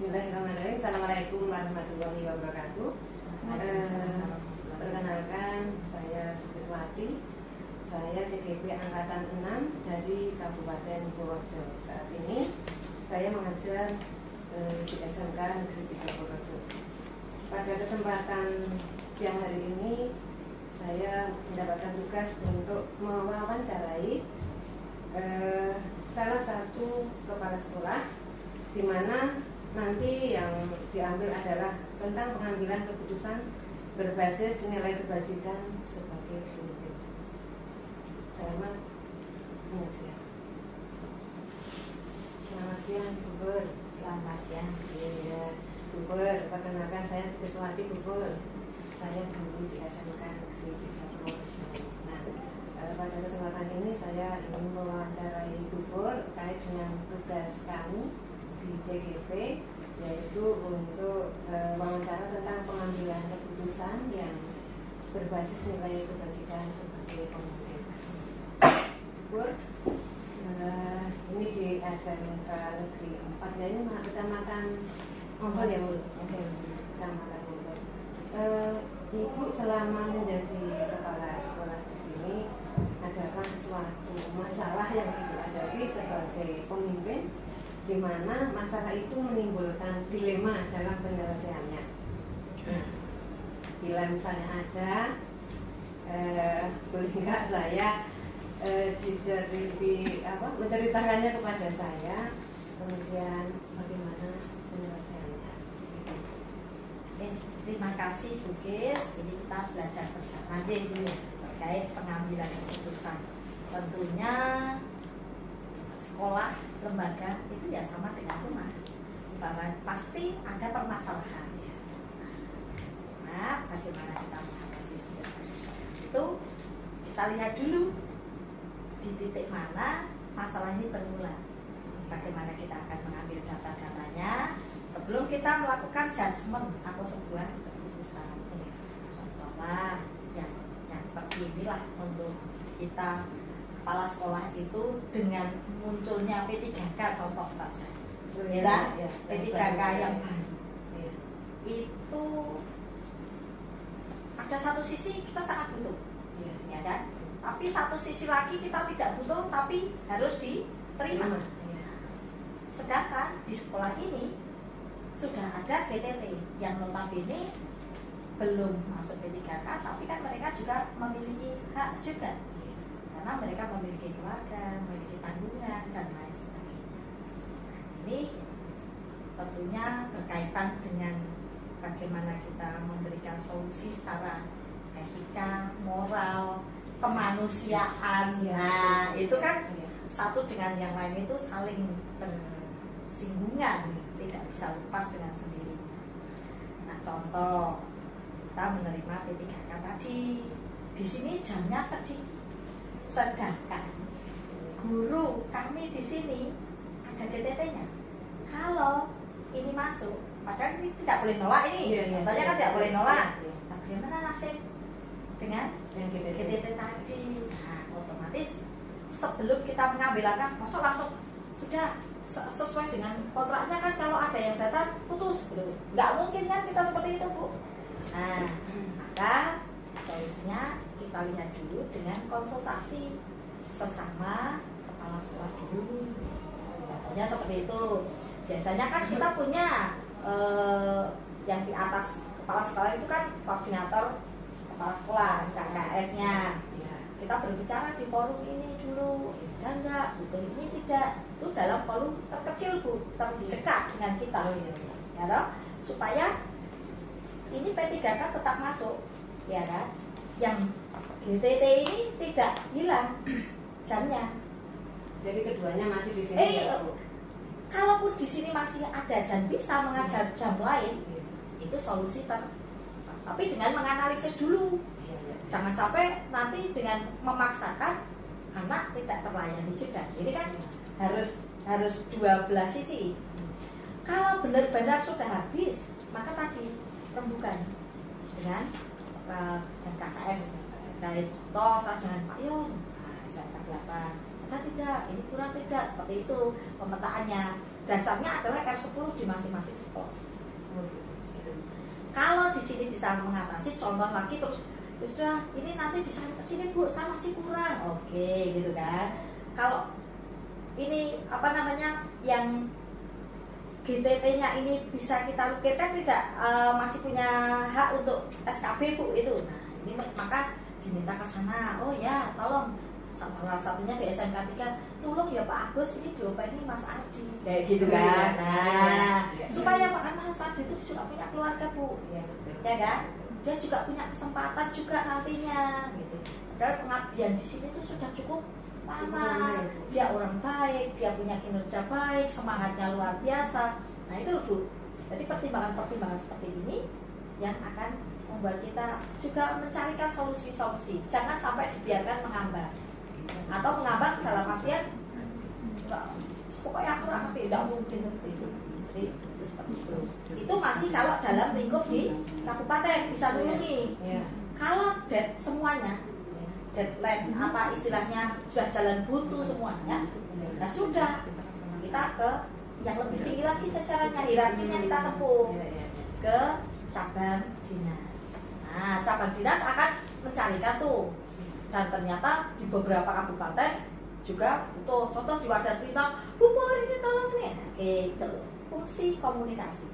Bismillahirrahmanirrahim. Assalamualaikum warahmatullahi wabarakatuh. Perkenalkan, saya Sukiswati. Saya CGP Angkatan 6 dari Kabupaten Purworejo. Saat ini saya mengajar di SMK Negeri 3 Purworejo. Pada kesempatan siang hari ini saya mendapatkan tugas untuk mewawancarai salah satu kepala sekolah, di mana nanti yang diambil adalah tentang pengambilan keputusan berbasis nilai kebajikan sebagai berikut. Selamat siang. Selamat siang, Bu Pur. Selamat siang. Ya, Bu Pur, perkenalkan saya Sukiswati, Bu Pur. Saya guru di SMK Negeri 3 Purworejo. Nah, pada kesempatan ini saya ingin mewawancarai Bu Pur terkait dengan tugas kami di CGP, yaitu untuk wawancara tentang pengambilan keputusan yang berbasis nilai kebajikan sebagai pemimpin. Bu, ini di SMK Negeri 4 ya, ini kecamatan Mombol ya, Bu? Oke, kecamatan Mombol. Ibu selama menjadi kepala sekolah di sini, adakah suatu masalah yang Ibu hadapi sebagai pemimpin, di mana masalah itu menimbulkan dilema dalam penyelesaiannya? Nah, bila misalnya ada, boleh nggak saya menceritakannya kepada saya, kemudian bagaimana penyelesaiannya? Terima kasih Bu Kis. Ini kita belajar bersama dulu terkait pengambilan keputusan. Tentunya sekolah, lembaga itu ya sama dengan rumah, bahwa pasti ada permasalahan. Nah, bagaimana kita mengatasi setiap permasalahan itu, kita lihat dulu di titik mana masalah ini bermula. Bagaimana kita akan mengambil data-datanya sebelum kita melakukan judgement atau sebuah keputusan. Contohnya yang terpilihlah untuk kita kepala sekolah itu dengan munculnya P3K, contoh saja, ya, P3K yang baru itu ada satu sisi kita sangat butuh, ya kan? Tapi satu sisi lagi kita tidak butuh tapi harus diterima. Sedangkan di sekolah ini sudah ada GTT yang notabene belum masuk P3K, tapi kan mereka juga memiliki hak juga, karena mereka memiliki keluarga, memiliki tanggungan dan lain sebagainya. Nah, ini tentunya berkaitan dengan bagaimana kita memberikan solusi secara etika, moral, kemanusiaan. Nah, itu kan satu dengan yang lain itu saling bersinggungan, tidak bisa lepas dengan sendirinya. Nah, contoh kita menerima P3K tadi, di sini jamnya sedikit, sedangkan guru kami di sini ada GTT-nya. Kalau ini masuk, padahal ini tidak boleh nolak ini, contohnya kan tidak boleh nolak. Bagaimana nasib dengan yang GTT tadi? Nah, otomatis sebelum kita mengambil langkah, masa langsung sudah sesuai dengan kontraknya kan, kalau ada yang datang putus, nggak mungkin kan kita seperti itu, Bu. Nah, maka solusinya kita lihat dulu dengan konsultasi sesama kepala sekolah dulu. Contohnya seperti itu. Biasanya kan kita punya yang di atas kepala sekolah itu kan koordinator kepala sekolah, KKS-nya. Kita berbicara di forum ini dulu, dan enggak, butuh ini tidak. Itu dalam forum terkecil, Bu, terdekat dengan kita, ya toh? Supaya ini P3K tetap masuk, ya kan? Yang GTT ini tidak hilang jamnya. Jadi keduanya masih di sini. Kalaupun di sini masih ada dan bisa mengajar jam lain, itu solusi tapi dengan menganalisis dulu. Jangan sampai nanti dengan memaksakan anak tidak terlayani juga. Ini kan harus dua belah sisi. Kalau benar-benar sudah habis, maka tadi rembukan dengan KKS, dari contoh dengan Pak Yon, SMK 8. ada tidak, ini kurang tidak, seperti itu pemetaannya. Dasarnya adalah R10 di masing-masing sekolah. Kalau di sini bisa mengatasi, contoh lagi terus ya sudah, ini nanti di sini Bu, saya masih kurang, oke gitu kan. Kalau ini apa namanya yang GTT-nya ini bisa kita lukirkan tidak, masih punya hak untuk SKB Bu itu. Nah ini maka diminta ke sana. Oh ya, tolong salah satunya di SMK 3, tolong ya Pak Agus ini diopeni Mas Ardi, kayak gitu kan. Nah supaya Pak, karena Mas Ardi itu juga punya keluarga Bu, ya kan, dia juga punya kesempatan juga nantinya gitu. Padahal pengabdian di sini tuh sudah cukup lama, dia orang baik, dia punya kinerja baik, semangatnya luar biasa. Nah itu loh Bu, jadi pertimbangan-pertimbangan seperti ini yang akan membuat kita juga mencarikan solusi-solusi. Jangan sampai dibiarkan mengambang, atau mengambang dalam artian pokoknya aku ngerti, tidak mungkin seperti itu. Jadi itu seperti itu. Itu masih kalau dalam lingkup di kabupaten bisa nulungi. Kalau semuanya deadline apa istilahnya sudah jalan buntu semuanya, nah sudah kita ke yang lebih tinggi lagi secaranya, hierarkinya kita tempuh ke cabang dinas. Nah cabang dinas akan mencarikan tuh, dan ternyata di beberapa kabupaten juga tuh, contoh di Wadas Lintang, Bu ini tolong nih. Oke, itu fungsi komunikasi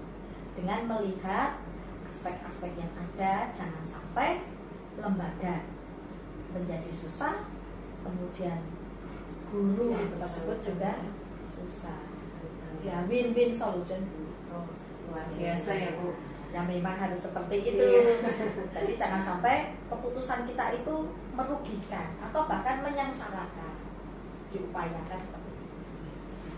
dengan melihat aspek-aspek yang ada, jangan sampai lembaga menjadi susah, kemudian guru tersebut juga susah. Ya, win-win solution. Luar biasa ya Bu. Ya memang harus seperti itu. Jadi jangan sampai keputusan kita itu merugikan atau bahkan menyengsarakan. Diupayakan seperti itu.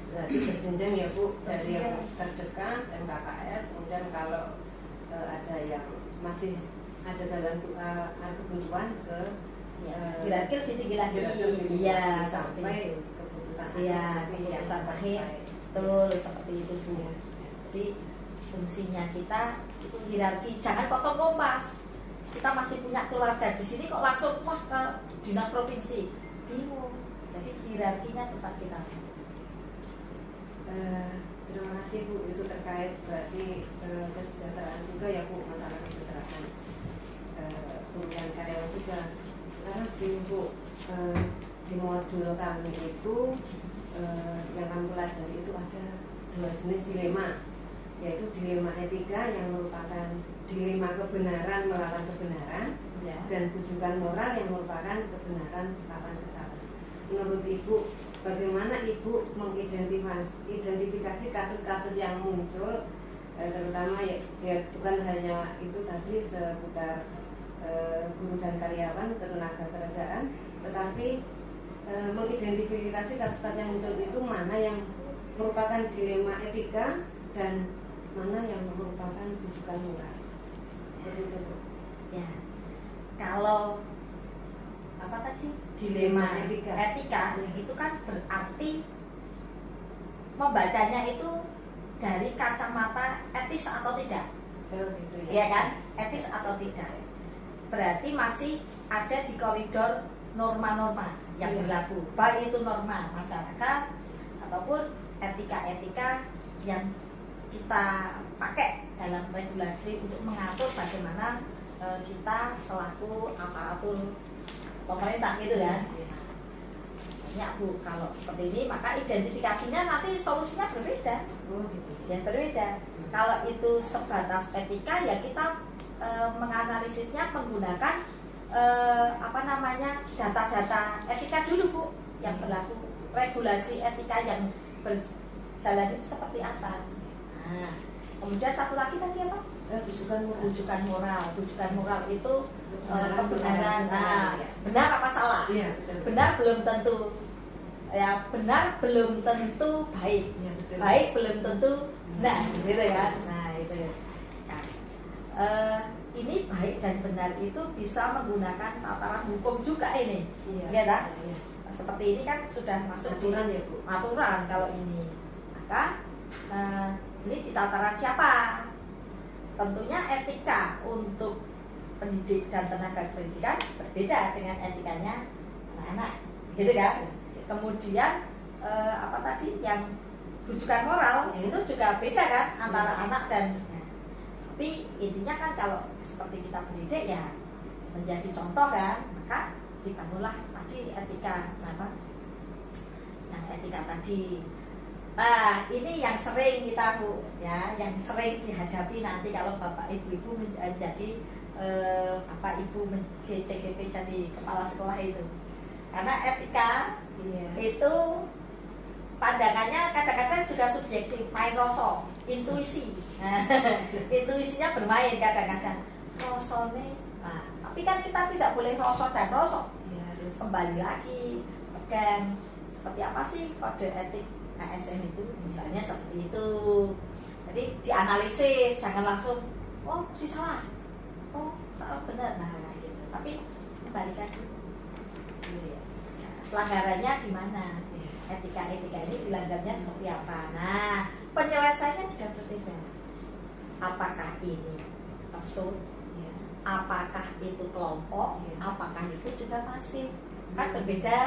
Berarti berjenjang ya Bu, dari yang terdekat MKKS, kemudian kalau ada yang masih ada jalan kebutuhan ke hierarki lebih tinggi lagi. Iya, sampai keputusan keputusan terakhir. Betul, seperti itu Bu. Jadi fungsinya kita itu hierarki, jangan potong kompas. Kita masih punya keluarga di sini kok langsung wah ke dinas provinsi, bingung. Jadi hierarkinya tetap kita. Terima kasih Bu, itu terkait berarti kesejahteraan juga ya Bu, masalah kesejahteraan guru dan karyawan juga. Karena begini Bu, di modul kami itu yang kami pelajari itu ada 2 jenis dilema, yaitu dilema etika yang merupakan dilema kebenaran melawan kebenaran, dan bujukan moral yang merupakan kebenaran melawan kesalahan. Menurut Ibu, bagaimana Ibu mengidentifikasi kasus-kasus yang muncul, terutama ya bukan hanya itu tadi seputar guru dan karyawan, tenaga kerjaan, tetapi mengidentifikasi kasus-kasus yang muncul itu mana yang merupakan dilema etika dan mana yang merupakan bujukan moral. Seperti itu Bu. Ya, kalau apa tadi dilema etika itu kan berarti membacanya itu dari kacamata etis atau tidak, gitu ya. Iya kan, etis atau tidak, berarti masih ada di koridor norma-norma yang berlaku, baik itu norma masyarakat ataupun etika-etika yang kita pakai dalam regulasi untuk mengatur bagaimana kita selaku aparatur pemerintah gitu ya. Ya Bu, kalau seperti ini maka identifikasinya nanti solusinya berbeda. Ya berbeda. Kalau itu sebatas etika ya kita menganalisisnya menggunakan apa namanya data-data etika dulu Bu, yang berlaku, regulasi etika yang berjalan itu seperti apa. Nah, kemudian satu lagi tadi apa? Bujukan moral. Bujukan moral itu kebenaran. Nah, benar apa salah? Ya, benar belum tentu. Ya, benar belum tentu baik. Ya, baik belum tentu benar, gitu ya. Nah, itu. Nah, ini baik dan benar itu bisa menggunakan tataran hukum juga ini. Iya tak? Ya. Seperti ini kan sudah masuk aturan di ya Bu. Aturan kalau ini. Maka ini di tataran siapa? Tentunya etika untuk pendidik dan tenaga pendidikan berbeda dengan etikanya anak-anak, gitu kan? Kemudian apa tadi yang bujukan moral itu juga beda kan antara anak dan tapi intinya kan kalau seperti kita pendidik ya menjadi contoh kan, maka dibangunlah tadi etika apa yang etika tadi. Nah ini yang sering kita Bu ya, yang sering dihadapi nanti kalau bapak ibu-ibu menjadi bapak ibu CGP jadi kepala sekolah itu, karena etika itu pandangannya kadang-kadang juga subjektif, main rasa, intuisi. Nah, intuisinya bermain kadang-kadang. Rasane. Nah, tapi kan kita tidak boleh rasa dan rasa. Ya, kembali lagi pegang seperti apa sih kode etik ASN itu, misalnya seperti itu. Jadi dianalisis, jangan langsung oh si salah. Oh, salah benar. Nah, gitu. Tapi kembalikan dulu. Pelanggarannya di mana? Etika-etika ini dilanggarnya seperti apa? Nah, penyelesaiannya juga berbeda. Apakah ini absurd? Ya. Apakah itu kelompok? Ya. Apakah itu juga masif? Kan berbeda.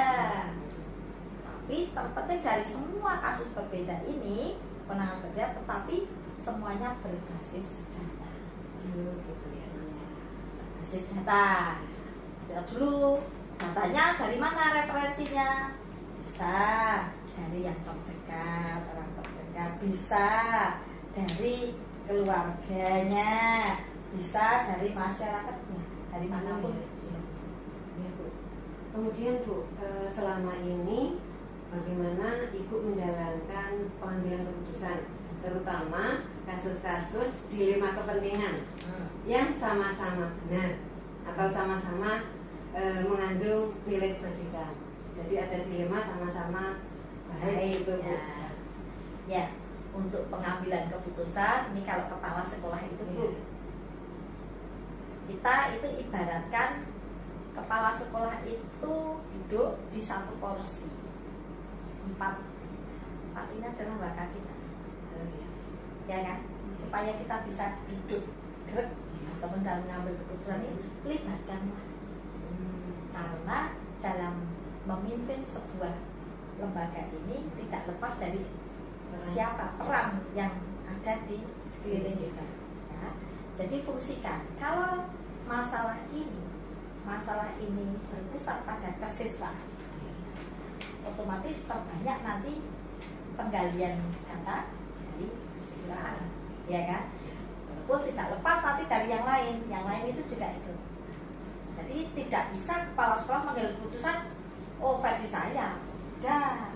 Tapi terpenting dari semua kasus berbeda ini penanganan kerja, tetapi semuanya berbasis data. Gitu ya. Berbasis data. Lihat dulu datanya dari mana referensinya. Bisa dari yang terdekat, orang terdekat, bisa dari keluarganya, bisa dari masyarakatnya, dari manapun. Ya, Bu. Kemudian Bu, selama ini bagaimana Ibu menjalankan pengambilan keputusan, terutama kasus-kasus dilema kepentingan yang sama-sama benar atau sama-sama mengandung nilai kebajikan. Jadi ada dilema sama-sama baik itu ya. Ya, untuk pengambilan keputusan ini kalau kepala sekolah itu Bu, kita itu ibaratkan kepala sekolah itu duduk di satu kursi 4 ini adalah wadah kita, ya kan? Supaya kita bisa duduk gerak ataupun dalam mengambil keputusan ini libatkanlah, karena dalam memimpin sebuah lembaga ini tidak lepas dari siapa peran yang ada di sekeliling kita. Ya. Jadi fungsikan. Kalau masalah ini berpusat pada kesiswaan, otomatis terbanyak nanti penggalian data dari kesiswaan, ya kan? Walaupun tidak lepas nanti dari yang lain itu juga ikut. Jadi tidak bisa kepala sekolah mengambil keputusan oh versi saya, udah.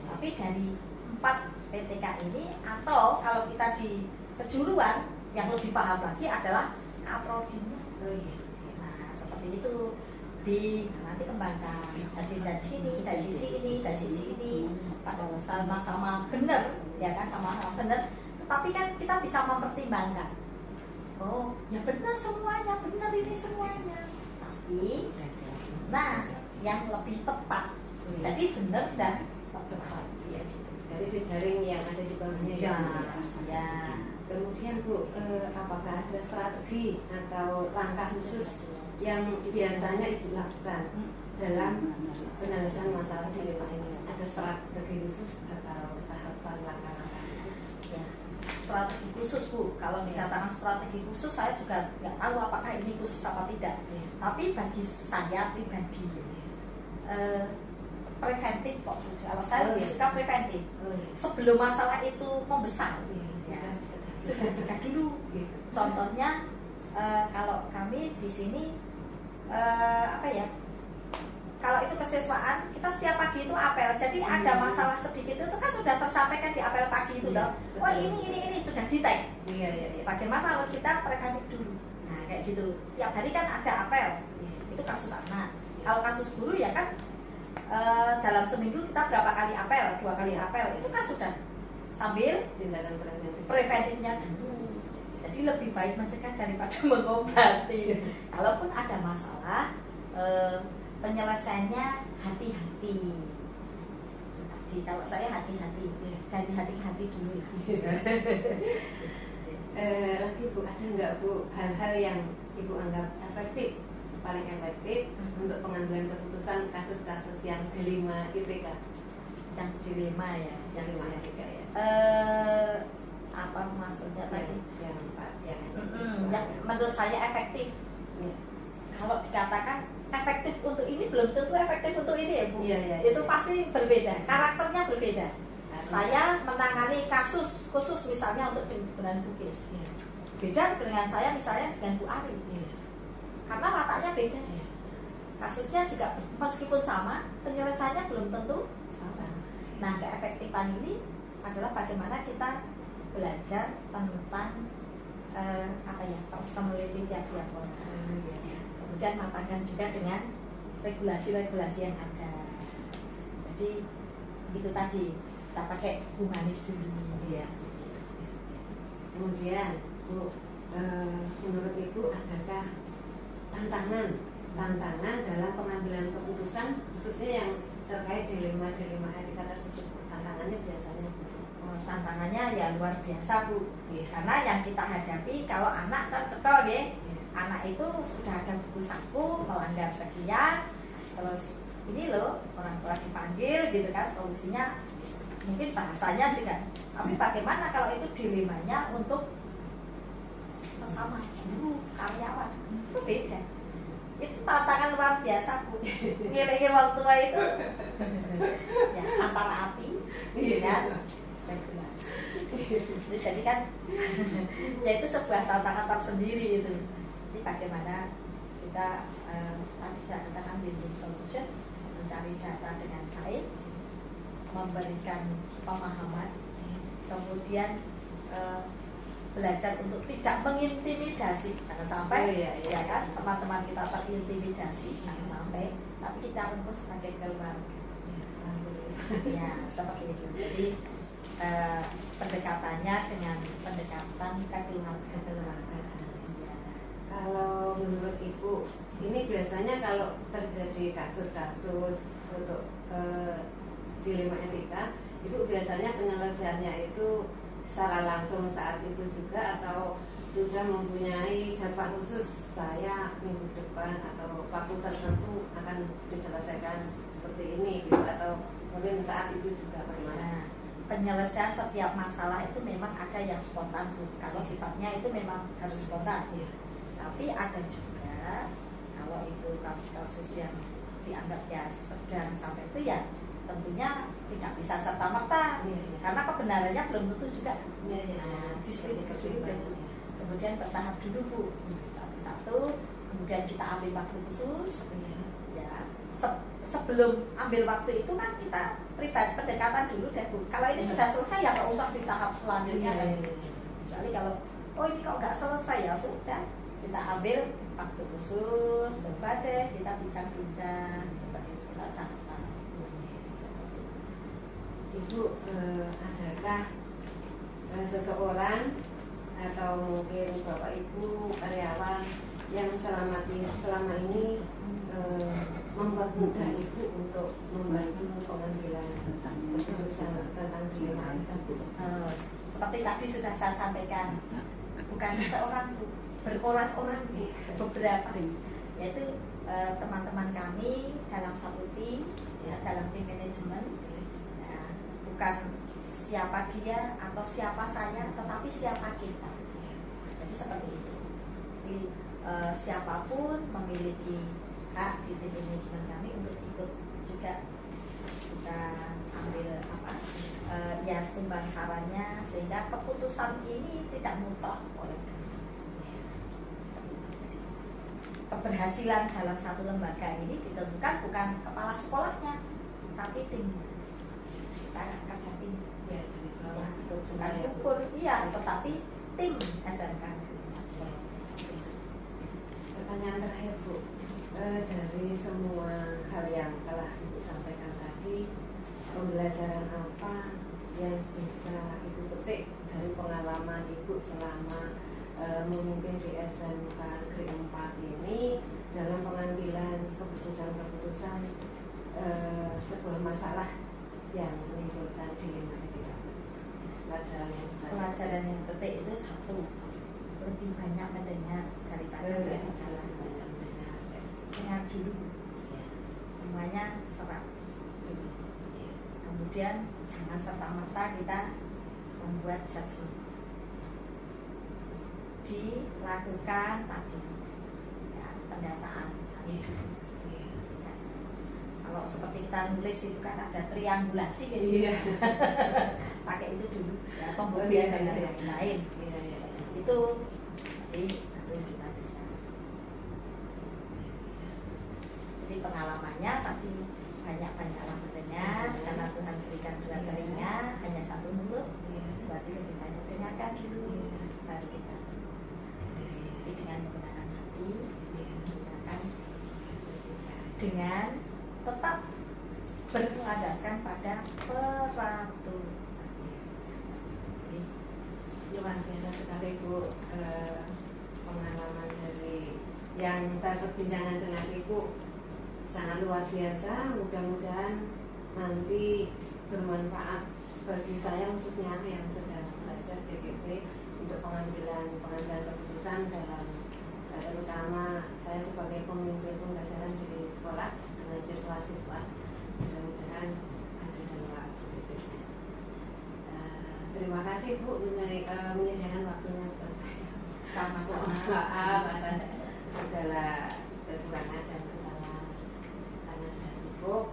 Tapi dari 4 PTK ini, atau kalau kita di kejuruan yang lebih paham lagi adalah kaprodinya. Nah seperti itu nanti kembangkan. Jadi dari sini, dari sisi ini, pada sama-sama benar, ya kan, sama-sama benar. Tetapi kan kita bisa mempertimbangkan. Oh ya benar semuanya, benar ini semuanya. Tapi, nah yang lebih tepat, jadi benar dan tepat ya, gitu. Dari jejaring yang ada di bawahnya ya. Kemudian Bu, apakah ada strategi atau langkah khusus yang biasanya Ibu lakukan dalam penyelesaian masalah dilema ini? Ada strategi khusus atau tahapan langkah-langkah khusus? Ya, strategi khusus Bu, kalau dikatakan strategi khusus saya juga nggak tahu apakah ini khusus apa tidak. Tapi bagi saya pribadi preventif kok. Kalau saya lebih suka preventif. Sebelum masalah itu membesar, sudah cegah dulu. Contohnya kalau kami di sini apa ya? Kalau itu kesiswaan, kita setiap pagi itu apel. Jadi ada masalah sedikit itu kan sudah tersampaikan di apel pagi itu dong. Wah ini sudah di-tag. Bagaimana kalau kita preventif dulu? Nah kayak gitu. Tiap hari kan ada apel. Itu kasus anak. Kalau kasus guru ya kan dalam seminggu kita berapa kali apel, 2 kali apel, itu kan sudah sambil tindakan preventifnya dulu. Jadi lebih baik mencegah daripada mengobati. Kalaupun ada masalah, penyelesaiannya hati-hati. Jadi kalau saya hati-hati, dari hati-hati dulu. Lagi Bu, ada nggak Bu hal-hal yang Ibu anggap efektif paling efektif untuk pengambilan keputusan kasus-kasus yang dilema ITK? Yang dilema ya, Yang dilema ITK ya. Apa maksudnya tadi? Yang Yang menurut saya efektif. Ya. Kalau dikatakan efektif untuk ini belum tentu efektif untuk ini ya Bu. Iya, Itu pasti berbeda, karakternya berbeda. Saya menangani kasus khusus misalnya untuk dengan Bukis. Ya. Beda dengan saya misalnya dengan Bu Ari. Ya. Karena wataknya beda. Ya. Kasusnya juga meskipun sama, penyelesaiannya belum tentu Sama. Nah, keefektifan ini adalah bagaimana kita belajar tentang personality tiap-tiap orang. Kemudian matangkan juga dengan regulasi-regulasi yang ada. Jadi itu tadi kita pakai humanis dulu. Iya. Kemudian Bu, menurut Ibu adakah tantangan dalam pengambilan keputusan khususnya yang terkait dilema-dilema etika tersebut? Tantangannya biasanya? Tantangannya ya luar biasa Bu. Iya. Karena yang kita hadapi kalau anak kan cetol ya. Anak itu sudah ada buku saku melanggar sekian, terus ini loh orang tua dipanggil gitu kan, solusinya mungkin bahasanya juga. Tapi bagaimana kalau itu dilemanya untuk sesama guru, karyawan, itu beda. Itu tantangan luar biasa Bu. Ngiringi orang tua itu ya antara hati dengan regulasi. Jadi kan ya itu sebuah tantangan tersendiri itu. Jadi bagaimana kita tadi katakan win-win solution, mencari data dengan baik, memberikan pemahaman, kemudian belajar untuk tidak mengintimidasi, jangan sampai ya kan teman-teman kita terintimidasi, jangan sampai, tapi kita rangkul sebagai keluarga. Ya seperti itu. Jadi pendekatannya dengan pendekatan kekeluargaan. Kalau menurut Ibu, ini biasanya kalau terjadi kasus-kasus untuk dilema etika, Ibu biasanya penyelesaiannya itu secara langsung saat itu juga atau sudah mempunyai jadwal khusus, saya minggu depan atau waktu tertentu akan diselesaikan seperti ini gitu, atau mungkin saat itu juga bagaimana? Penyelesaian setiap masalah itu memang ada yang spontan Bu. Kalau sifatnya itu memang harus spontan. Ya. Tapi ada juga kalau itu kasus-kasus yang dianggap ya sedang sampai itu ya tentunya tidak bisa serta-merta karena kebenarannya belum tentu juga. Nah, diselidiki dulu kemudian bertahap dulu Bu, satu-satu, kemudian kita ambil waktu khusus. Ya, sebelum ambil waktu itu kan kita pribadi pendekatan dulu deh Bu. Kalau ini sudah selesai ya nggak usah di tahap selanjutnya. Kecuali kalau ini kok nggak selesai ya sudah. Kita ambil waktu khusus, coba deh kita bincang-bincang seperti itu, kita catat. Ibu, adakah seseorang atau mungkin Bapak Ibu karyawan yang selama ini mempermudah Ibu untuk membantu pengambilan keputusan tentang dilema tersebut? Seperti tadi sudah saya sampaikan, bukan seseorang Bu, berorang-orang beberapa, yaitu teman-teman kami dalam satu tim, ya, dalam tim manajemen, ya, bukan siapa dia atau siapa saya, tetapi siapa kita. Jadi seperti itu. Jadi siapapun memiliki hak di tim manajemen kami untuk ikut juga kita ambil ya sumbang sarannya sehingga keputusan ini tidak mutlak oleh kami. Keberhasilan dalam satu lembaga ini ditentukan bukan kepala sekolahnya, tapi timnya. Kita kerja tim, Ya, bukan ukur, iya, tetapi tim SMK. Pertanyaan terakhir Bu, dari semua hal yang telah Ibu sampaikan tadi, pembelajaran apa yang bisa Ibu petik dari pengalaman Ibu selama memimpin di SMK Negeri 4 ini dalam pengambilan keputusan-keputusan sebuah masalah yang menimbulkan dilema etika? Pelajaran yang penting itu satu, lebih banyak mendengar daripada berbicara. dengar dulu, Ya. semuanya serap dulu. Ya. Kemudian jangan serta-merta kita membuat judgement. Dilakukan tadi ya, pendataan cari Ya. dulu. Ya. Kalau seperti kita nulis itu kan ada triangulasi gitu. Iya. Pakai itu dulu ya, pembuktian dan Iya. lain-lain. Iya, iya. Itu nanti baru kita bisa. Jadi pengalamannya tadi banyak-banyaklah mendengar karena Tuhan berikan dua telinga, hanya satu mulut. Iya. Berarti lebih banyak dengarkan dulu, Iya. baru kita. Jadi dengan menggunakan hati, Iya. menggunakan dengan tetap berlandaskan pada peraturan. Jadi, Luar biasa sekali Bu, pengalaman dari yang saya perbincangan dengan Ibu sangat luar biasa. Mudah-mudahan nanti bermanfaat bagi saya khususnya yang sedang belajar JGP untuk pengambilan keputusan dalam terutama saya sebagai pemimpin pembelajaran di sekolah dengan siswa-siswa. Mudah-mudahan ada dampak positifnya. Terima kasih Bu menyediakan waktunya untuk saya. sama-sama. Maaf atas segala kekurangan dan kesalahan karena sudah cukup.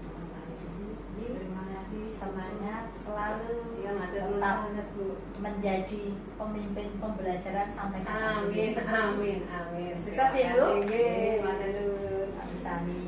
Mohon pamit dulu. Terima kasih. Semangat selalu Ya, matur nuwun tetap sangat Bu. menjadi pemimpin pembelajaran sampai kapan. Amin, amin, amin. Sukses ya, Bu. Terima kasih. Matur nuwun. Sami-sami.